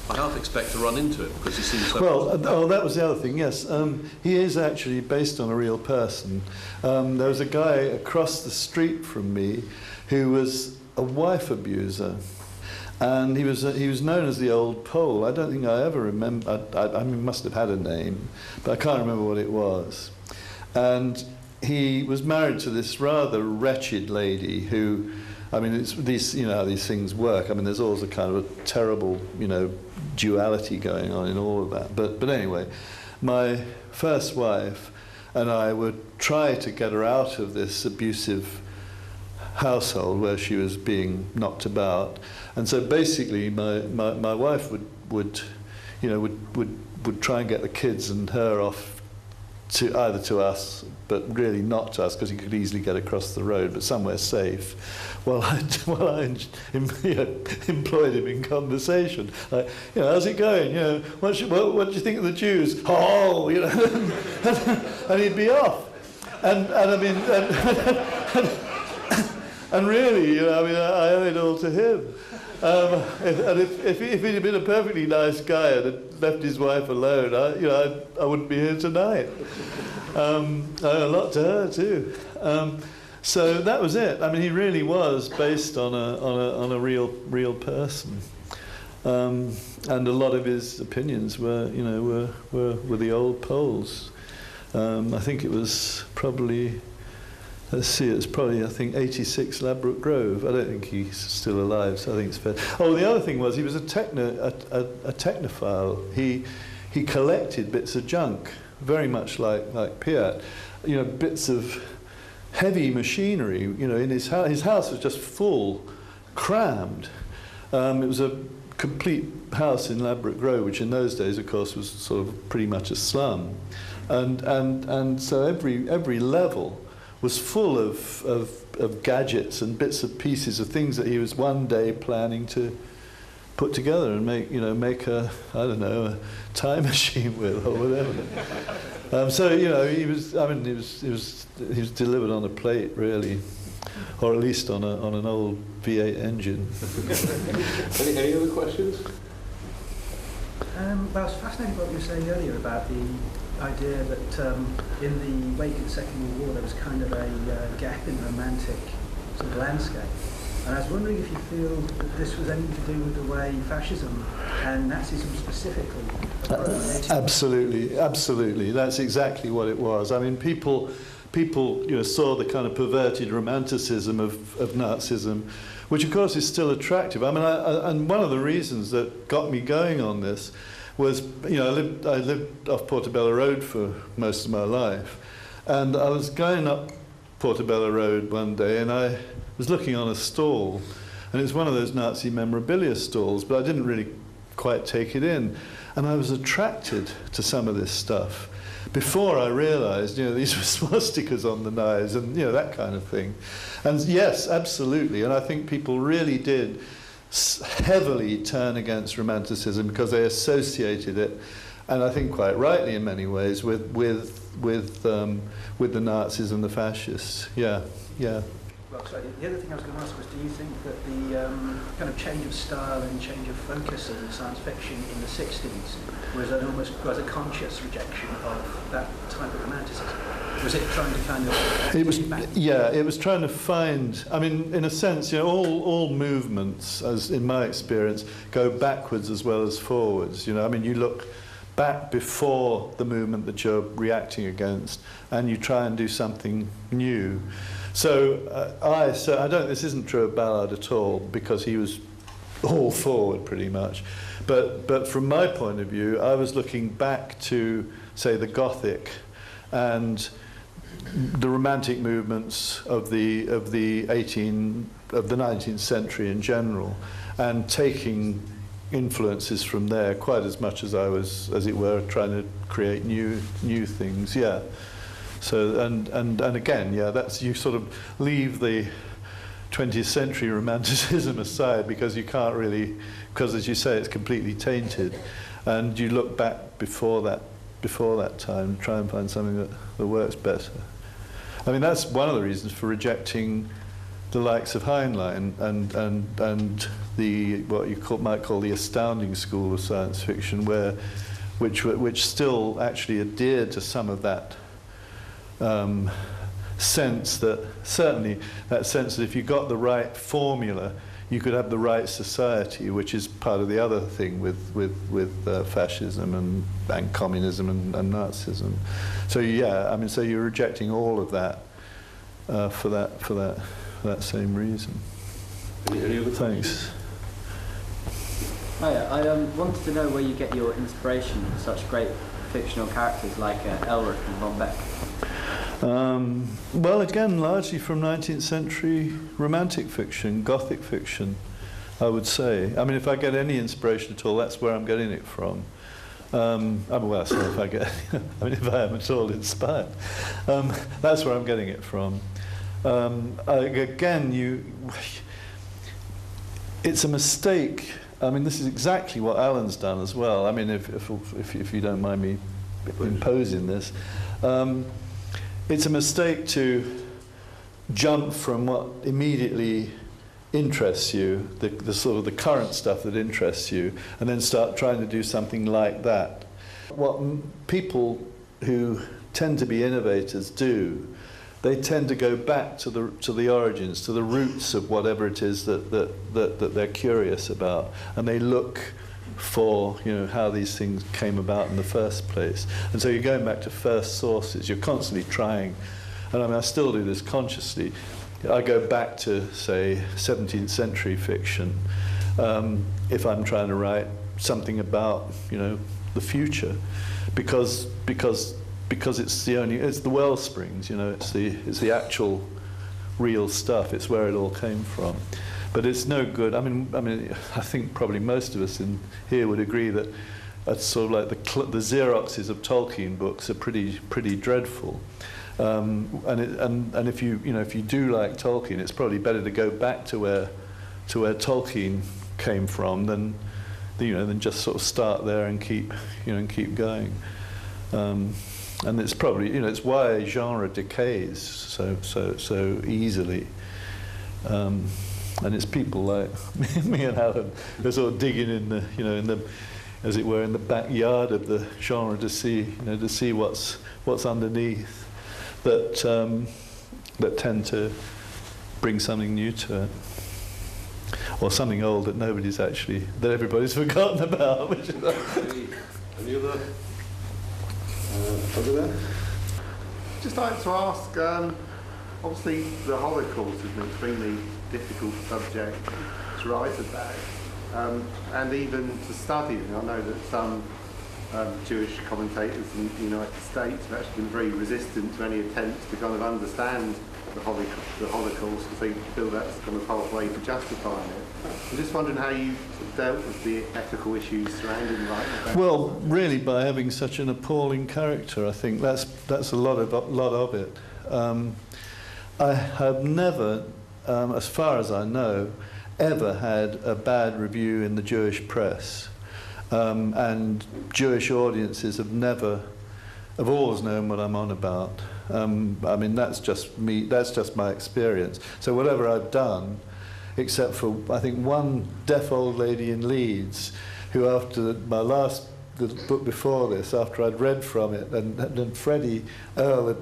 I half expect to run into it because he seems so... Well, that was the other thing, yes. He is actually based on a real person. There was a guy across the street from me who was a wife abuser. And he was known as the Old Pole. I don't think I ever remember... I mean, he must have had a name, but I can't remember what it was. And he was married to this rather wretched lady who, I mean, it's these, how these things work. I mean, there's always a kind of a terrible, duality going on in all of that. But anyway, my first wife and I would try to get her out of this abusive household where she was being knocked about. And so basically, my wife would try and get the kids and her off to either to us, but really not to us, because he could easily get across the road, but somewhere safe. While I employed him in conversation, like, how's it going? What do you think of the Jews? Oh, and he'd be off. And I mean, and really, I owe it all to him. And if he'd have been a perfectly nice guy and had left his wife alone, I wouldn't be here tonight. I owe a lot to her too. So that was it. I mean, he really was based on a real person, and a lot of his opinions were the old Poles. I think it was probably. Let's see, it's probably, I think, 86 Ladbroke Grove. I don't think he's still alive, so I think it's fair. Oh, the other thing was he was a technophile. He collected bits of junk, very much like Piat. Bits of heavy machinery. In his house. His house was just full, crammed. It was a complete house in Ladbroke Grove, which in those days, of course, was sort of pretty much a slum. And so every level was full of gadgets and bits and pieces of things that he was one day planning to put together and make a time machine with or whatever. So he was delivered on a plate really, or at least on an old V8 engine. Any other questions? I was fascinated by what you were saying earlier about the idea that in the wake of the Second World War there was kind of a gap in the romantic sort of landscape. And I was wondering if you feel that this was anything to do with the way fascism and Nazism specifically approached. Absolutely. That's exactly what it was. I mean, people saw the kind of perverted romanticism of Nazism, which of course is still attractive. I mean, and one of the reasons that got me going on this was, I lived off Portobello Road for most of my life, and I was going up Portobello Road one day, and I was looking on a stall, and it was one of those Nazi memorabilia stalls, but I didn't really quite take it in, and I was attracted to some of this stuff before I realized, these were swastikas on the knives and, that kind of thing. And yes, absolutely, and I think people really did heavily turn against Romanticism because they associated it, and I think quite rightly in many ways, with the Nazis and the fascists. Yeah. Well, sorry, the other thing I was going to ask was, do you think that the kind of change of style and change of focus in science fiction in the 60s was a conscious rejection of that type of romanticism? Was it trying to kind of... It was trying to find... I mean, in a sense, all movements, as in my experience, go backwards as well as forwards. I mean, you look back before the movement that you're reacting against, and you try and do something new. So I don't. This isn't true of Ballard at all, because he was all forward pretty much. But from my point of view, I was looking back to, say, the Gothic and the Romantic movements of the 19th century in general, and taking influences from there quite as much as I was, as it were, trying to create new things. Yeah. So and again, that's, you sort of leave the 20th century romanticism aside, because you can't really, because as you say, it's completely tainted, and you look back before that time and try and find something that works better. I mean, that's one of the reasons for rejecting the likes of Heinlein and the what you might call the astounding school of science fiction, which still actually adhered to some of that sense that if you got the right formula, you could have the right society, which is part of the other thing with fascism and communism and Nazism. So so you're rejecting all of that for that same reason. Any other Thanks. Hiya, I wanted to know where you get your inspiration for such great fictional characters like Elric and Von Beck. Well, again, largely from 19th century Romantic fiction, Gothic fiction, I would say. I mean, if I get any inspiration at all, that's where I'm getting it from. Well, so if I get, if I am at all inspired, that's where I'm getting it from. Again, it's a mistake. I mean, this is exactly what Alan's done as well. I mean, if you don't mind me imposing this. It's a mistake to jump from what immediately interests you, the sort of the current stuff that interests you, and then start trying to do something like that. What people who tend to be innovators do, they tend to go back to the origins, to the roots of whatever it is that they're curious about, and they look for how these things came about in the first place. And so you're going back to first sources. You're constantly trying, and I mean, I still do this consciously. I go back to, say, 17th century fiction if I'm trying to write something about the future, because it's the well springs. It's the actual real stuff. It's where it all came from. But it's no good. I mean, I think probably most of us in here would agree that it's sort of like the Xeroxes of Tolkien books are pretty dreadful. And if you do like Tolkien, it's probably better to go back to where Tolkien came from than just sort of start there and keep going. And it's probably it's why genre decays so easily. And it's people like me and Alan who are sort of digging in the as it were, in the backyard of the genre to see what's underneath, that tend to bring something new to it. or something old that everybody's forgotten about. Which is Any other? Over there. Just like to ask, obviously the Holocaust is an extremely difficult subject to write about, and even to study. And I know that some Jewish commentators in the United States have actually been very resistant to any attempts to kind of understand the Holocaust, because they feel that's kind of halfway to justifying it. I'm just wondering how you dealt with the ethical issues surrounding writing about. Well, really, by having such an appalling character, I think that's a lot of it. I have never, as far as I know, ever had a bad review in the Jewish press, and Jewish audiences have always known what I'm on about. I mean, that's just me. That's just my experience. So whatever I've done, except for, I think, one deaf old lady in Leeds, who after the book before this, after I'd read from it, and Freddie Earle had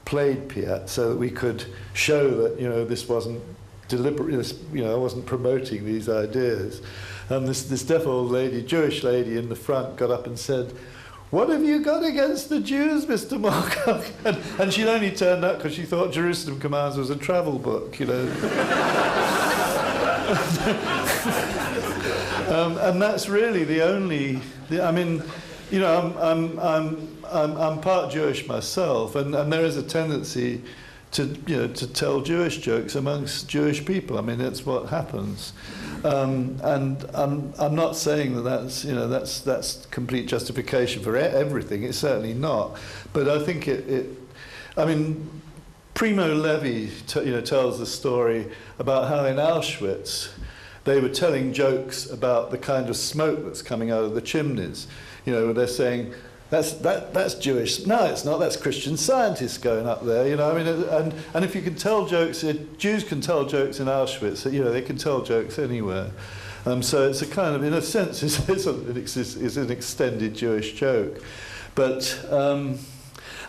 played Piet so that we could show that, this wasn't deliberate, I wasn't promoting these ideas. And this deaf old lady, Jewish lady in the front, got up and said, "What have you got against the Jews, Mr. Moorcock?" And she'd only turned up because she thought Jerusalem Commands was a travel book, and that's really the only. I'm part Jewish myself, and there is a tendency to tell Jewish jokes amongst Jewish people. I mean, it's what happens, and I'm not saying that's complete justification for everything. It's certainly not, but I think Primo Levi tells the story about how in Auschwitz they were telling jokes about the kind of smoke that's coming out of the chimneys. They're saying, that's Jewish. No, it's not. That's Christian scientists going up there. And if you can tell jokes, Jews can tell jokes in Auschwitz. They can tell jokes anywhere. So it's a kind of, in a sense, it's an extended Jewish joke. But and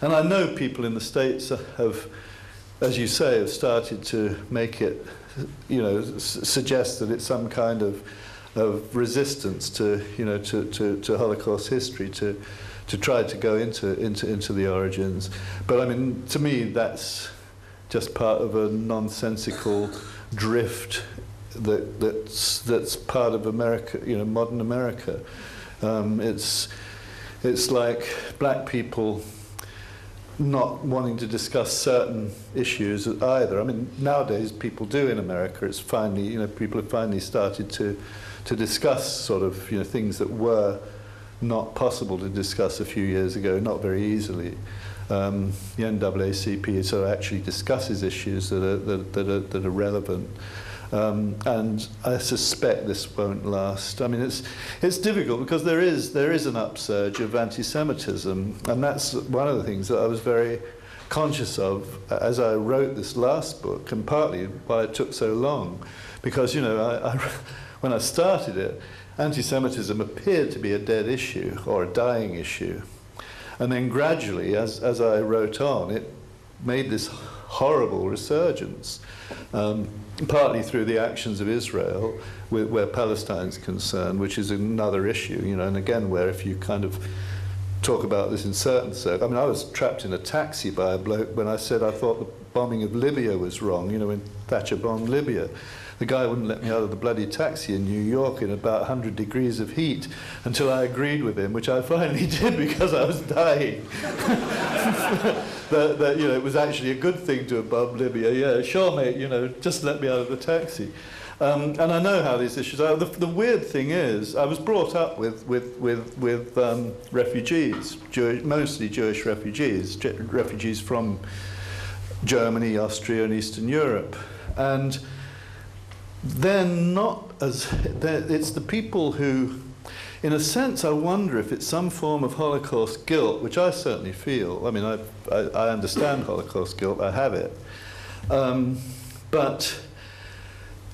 I know people in the States have, as you say, have started to make it, suggest that it's some kind of resistance to Holocaust history, to try to go into the origins. But I mean, to me, that's just part of a nonsensical drift that's part of America, modern America. It's like black people not wanting to discuss certain issues either. I mean, nowadays people do in America. It's finally, people have finally started to discuss sort of, things that were not possible to discuss a few years ago, not very easily. The NAACP sort of actually discusses issues that are relevant. And I suspect this won't last. I mean, it's difficult because there is an upsurge of anti-Semitism, and that's one of the things that I was very conscious of as I wrote this last book, and partly why it took so long, because when I started it, anti-Semitism appeared to be a dead issue or a dying issue, and then gradually, as I wrote on, it made this horrible resurgence. Partly through the actions of Israel, where Palestine's concerned, which is another issue, and again, where if you kind of talk about this in certain circles, I mean, I was trapped in a taxi by a bloke when I said I thought the bombing of Libya was wrong, when Thatcher bombed Libya. The guy wouldn't let me out of the bloody taxi in New York in about 100 degrees of heat until I agreed with him, which I finally did because I was dying. that it was actually a good thing to have bombed Libya. Yeah, sure, mate, just let me out of the taxi. And I know how these issues are. The weird thing is, I was brought up with refugees, mostly Jewish refugees from Germany, Austria, and Eastern Europe. And they're not as... It's the people who, in a sense, I wonder if it's some form of Holocaust guilt, which I certainly feel. I mean, I understand Holocaust guilt, I have it. But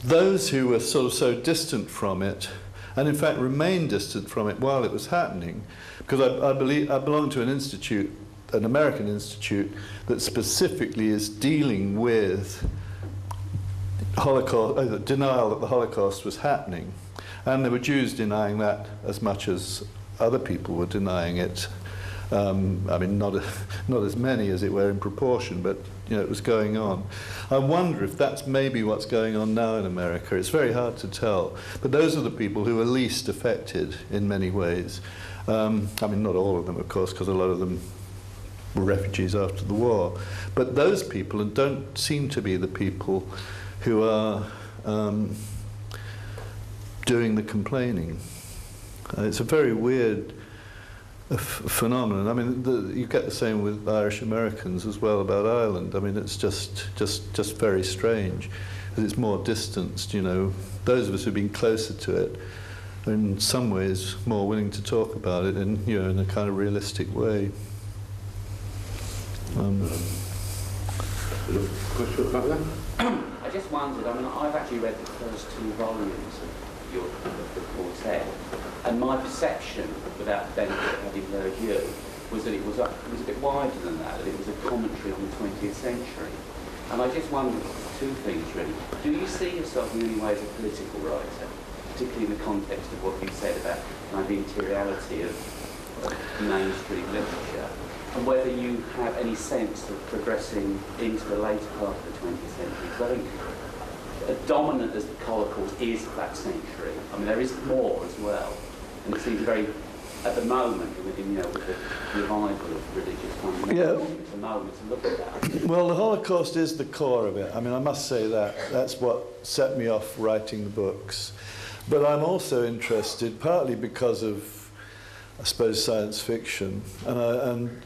those who were sort of so distant from it, and in fact remained distant from it while it was happening, because I belong to an institute, an American institute, that specifically is dealing with Holocaust, denial that the Holocaust was happening. And there were Jews denying that as much as other people were denying it. I mean, not as many as it were in proportion, but it was going on. I wonder if that's maybe what's going on now in America. It's very hard to tell. But those are the people who are least affected in many ways. I mean, not all of them, of course, because a lot of them were refugees after the war. But those people don't seem to be the people who are doing the complaining. It's a very weird phenomenon. I mean, you get the same with Irish Americans as well about Ireland. I mean, it's just very strange, because it's more distanced. Those of us who've been closer to it are in some ways more willing to talk about it in in a kind of realistic way. Question about that? I just wondered, I mean, I've actually read the first 2 volumes of the quartet, and my perception, without the benefit of having heard you, was that it was a bit wider than that it was a commentary on the 20th century. And I just wondered 2 things, really. Do you see yourself in any way as a political writer, particularly in the context of what you said about kind of the interiority of mainstream literature, and whether you have any sense of progressing into the later part of the 20th century? Because I think dominant as the Holocaust is of that century, I mean, there is more as well, and it seems very, at the moment, with the revival of religious fundamentalism, it's a moment to look at that. Well, the Holocaust is the core of it. I mean, I must say that. That's what set me off writing the books. But I'm also interested, partly because of, I suppose, science fiction, and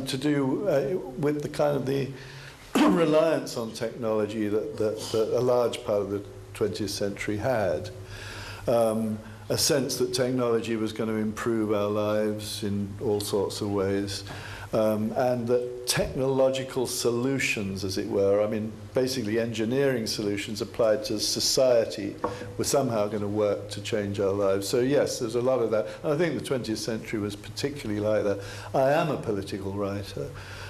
to do with the kind of the reliance on technology that a large part of the 20th century had. A sense that technology was going to improve our lives in all sorts of ways, and that technological solutions, as it were, I mean, basically engineering solutions applied to society, were somehow going to work to change our lives. So yes, there's a lot of that. And I think the 20th century was particularly like that. I am a political writer.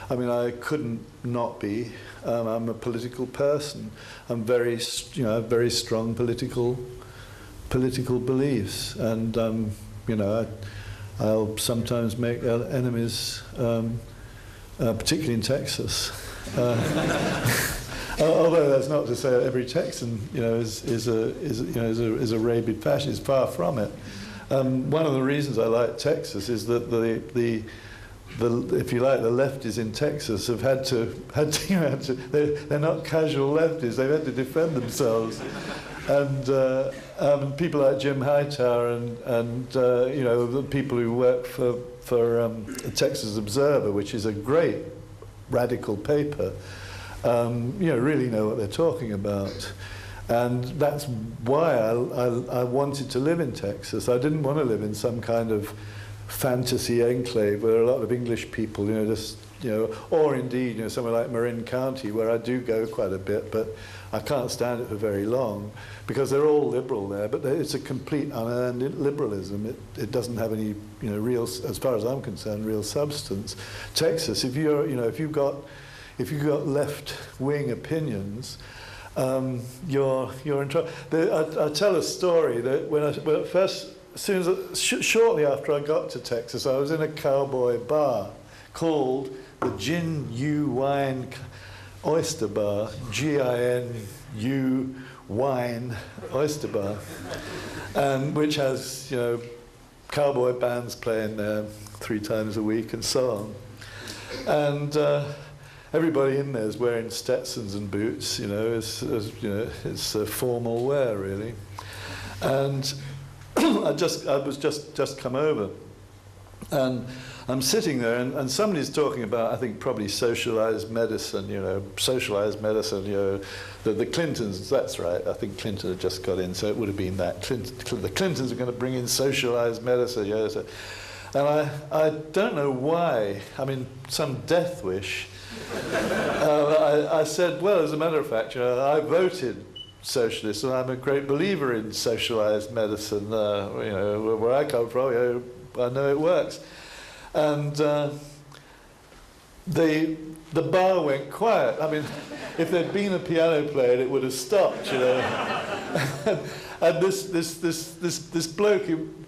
I mean, I couldn't not be. I'm a political person. I'm very strong political beliefs, and I'll sometimes make enemies, particularly in Texas. Although that's not to say that every Texan, is a rabid fascist. Far from it. One of the reasons I like Texas is that if you like, the lefties in Texas have had to they're not casual lefties. They've had to defend themselves. And people like Jim Hightower and the people who work for the Texas Observer, which is a great radical paper, really know what they're talking about. And that's why I wanted to live in Texas. I didn't want to live in some kind of fantasy enclave where a lot of English people, or indeed, somewhere like Marin County, where I do go quite a bit, but I can't stand it for very long, because they're all liberal there, but it's a complete unearned liberalism. It doesn't have any, real, as far as I'm concerned, real substance. Texas, if you've got left-wing opinions, you're in trouble. I tell a story that shortly after I got to Texas, I was in a cowboy bar called the Gin U Wine Oyster Bar, Ginu Wine Oyster Bar, which has cowboy bands playing there 3 times a week and so on, and everybody in there is wearing Stetsons and boots. It's a formal wear really, and I was just come over, and I'm sitting there, and somebody's talking about, I think, probably socialized medicine, the Clintons, that's right, I think Clinton had just got in, so it would have been that. The Clintons are going to bring in socialized medicine, and I don't know why, I mean, some death wish. I said, well, as a matter of fact, I voted socialist, and I'm a great believer in socialized medicine. Where I come from, I know it works. And the bar went quiet. I mean, if there'd been a piano player, it would have stopped, you know. And this bloke,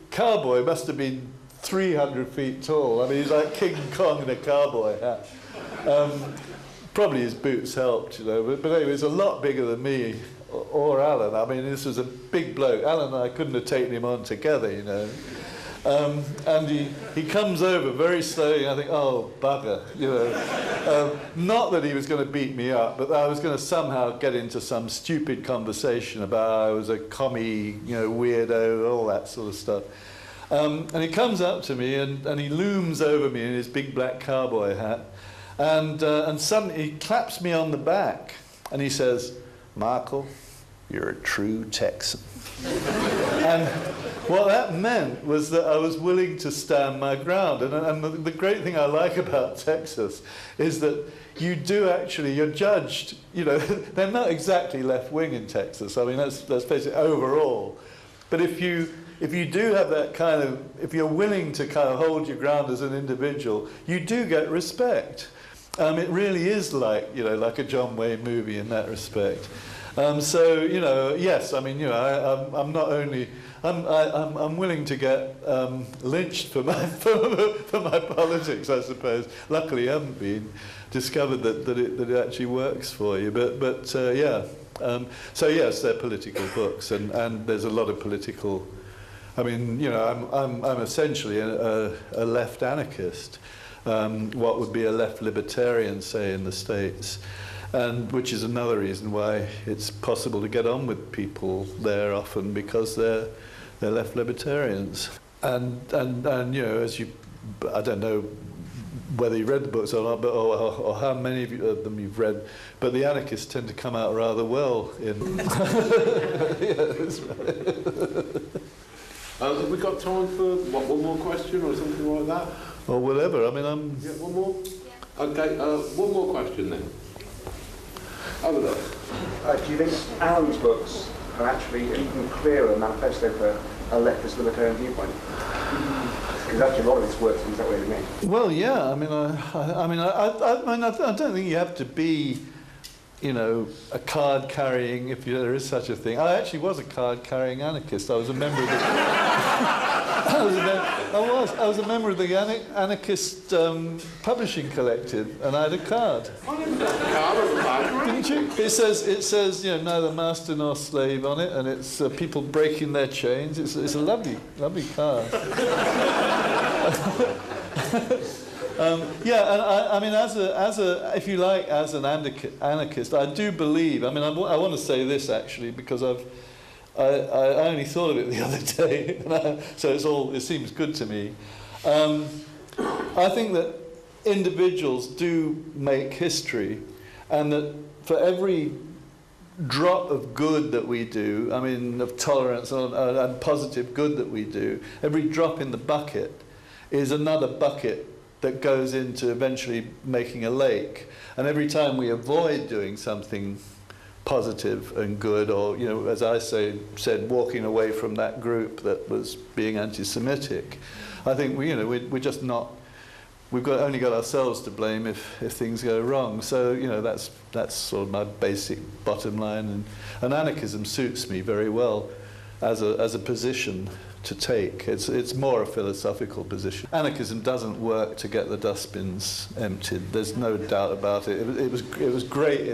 cowboy, must have been 300 feet tall. I mean, he's like King Kong in a cowboy hat. Probably his boots helped, you know. But anyway, he's a lot bigger than me or Alan. I mean, this was a big bloke. Alan and I couldn't have taken him on together, you know. And he comes over very slowly, and I think, oh, bugger, you know. Not that he was going to beat me up, but I was going to somehow get into some stupid conversation about I was a commie, you know, weirdo, all that sort of stuff. And he comes up to me, and he looms over me in his big black cowboy hat, and suddenly he claps me on the back, and he says, "Michael, you're a true Texan." And what that meant was that I was willing to stand my ground. And the great thing I like about Texas is that you do actually, you're judged, you know, they're not exactly left-wing in Texas. I mean, let's face it, overall. But if you do have that kind of, if you're willing to kind of hold your ground as an individual, you do get respect. It really is like, you know, like a John Wayne movie in that respect. So, you know, yes, I mean, you know, I'm not only, I'm willing to get lynched for my for my politics, I suppose. Luckily, I haven't been discovered that it actually works for you. But yeah. So yes, they're political books, and there's a lot of political. I mean, you know, I'm essentially a left anarchist. What would be a left libertarian, say, in the States. And which is another reason why it's possible to get on with people there often, because they're left libertarians. And you know, as you, I don't know whether you read the books or not, but or how many of them you've read, but the anarchists tend to come out rather well in. Yeah, that's right. Have we got time for one more question or something like that? Or whatever. I mean, Yeah, one more. Yeah. Okay, one more question then. Over there. Do you think Alan's books are actually an even clearer manifesto for a leftist libertarian viewpoint? Because actually a lot of his work seems that way to me. Well, yeah. I mean, I don't think you have to be, you know, a card-carrying, if there is such a thing. I actually was a card-carrying anarchist. I was a member of the. I was a member of the anarchist publishing collective, and I had a card. Didn't you? It says, you know, neither master nor slave on it, and it's people breaking their chains. It's a lovely card. Yeah, and I mean, as a, if you like, as an anarchist, I do believe. I mean, I want to say this actually, because I only thought of it the other day, so it seems good to me. I think that individuals do make history, and that for every drop of good that we do, I mean, of tolerance and positive good that we do, every drop in the bucket is another bucket that goes into eventually making a lake. And every time we avoid doing something positive and good, or, you know, as I said, walking away from that group that was being anti-Semitic, I think we're just not. We've only got ourselves to blame if things go wrong. So, you know, that's sort of my basic bottom line, and anarchism suits me very well as a position to take. It's more a philosophical position. Anarchism doesn't work to get the dustbins emptied. There's no doubt about it. It was great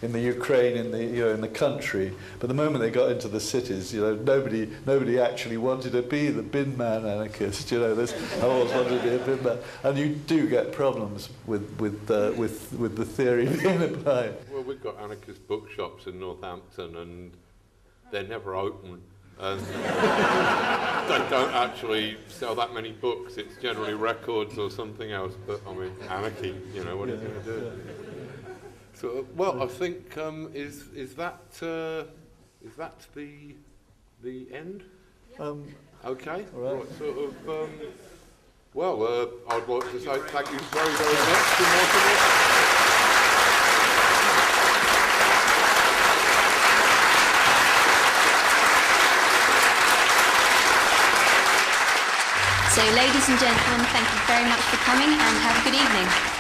in the Ukraine, in the country, but the moment they got into the cities, you know, nobody actually wanted to be the bin man anarchist. You know, I always wanted to be a bin man, and you do get problems with the theory being applied. Well, we've got anarchist bookshops in Northampton, and they're never open. And they don't actually sell that many books. It's generally records or something else. But I mean, anarchy. You know, what are you going to do? So, well, I think is that the end? Okay. Right. Sort of. Well, I'd like to say thank you very, very much to Moorcock. So, ladies and gentlemen, thank you very much for coming, and have a good evening.